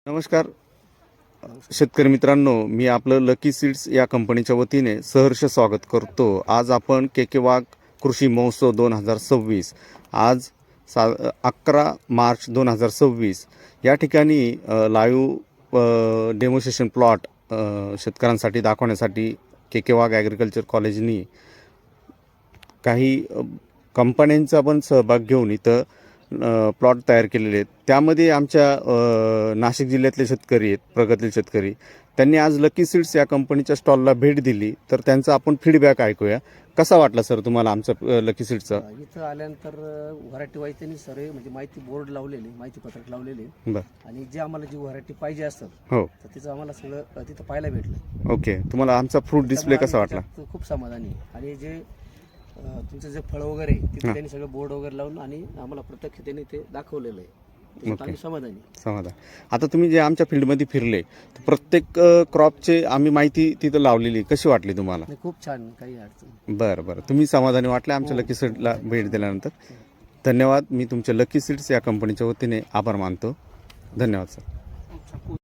नमस्कार शेतकरी मित्रांनो, मी आपलं लकी सीड्स या कंपनीच्या वतीने सहर्ष स्वागत करतो। आज आपण के वाघ कृषी महोत्सव 2026 आज 11 मार्च 2026 या ठिकाणी लाईव्ह डेमोन्स्ट्रेशन प्लॉट शेतकऱ्यांसाठी दाखवण्यासाठी के वाघ ॲग्रिकल्चर कॉलेजनी काही कंपन्यांचा पण सहभाग घेऊन इथं प्लॉट तयार केलेले आहेत। त्यामध्ये आमच्या नाशिक जिल्ह्यातले शेतकरी आहेत, प्रगतशील शेतकरी, त्यांनी आज लकी सीड्स या कंपनीच्या स्टॉलला भेट दिली। तर त्यांचा आपण फीडबॅक ऐकूया। कसा वाटला सर तुम्हाला आमचं लकी सीड्सचा? इथं आल्यानंतर व्हरायटी वाईज त्यांनी सर्व म्हणजे माहिती बोर्ड लावलेले, माहिती पत्रक लावलेले, आणि जे आम्हाला जी व्हरायटी पाहिजे असतात हो तर तिचं आम्हाला सगळं तिथं पाहायला भेटलं। ओके, तुम्हाला आमचा फ्रूट डिस्प्ले कसा वाटला? खूप समाधानी आहे। आणि जे तुमचं जे फळ वगैरे तिथे त्यांनी सगळं बोर्ड वगैरे लावून आणि आम्हाला प्रत्यक्ष त्यांनी ते दाखवलेलं आहे। ओके, समाधान। आता तुम्ही जे आमच्या फील्डमध्ये फिरले तर प्रत्येक क्रॉपचे आम्ही माहिती तिथं लावलेली, कशी वाटली तुम्हाला? खूप छान, काही अडचण। बरं, तुम्ही समाधानी वाटले आमच्या लकी सीड्सला भेट दिल्यानंतर? धन्यवाद। मी तुमच्या लकी सीड्स या कंपनीच्या वतीने आभार मानतो। धन्यवाद सर।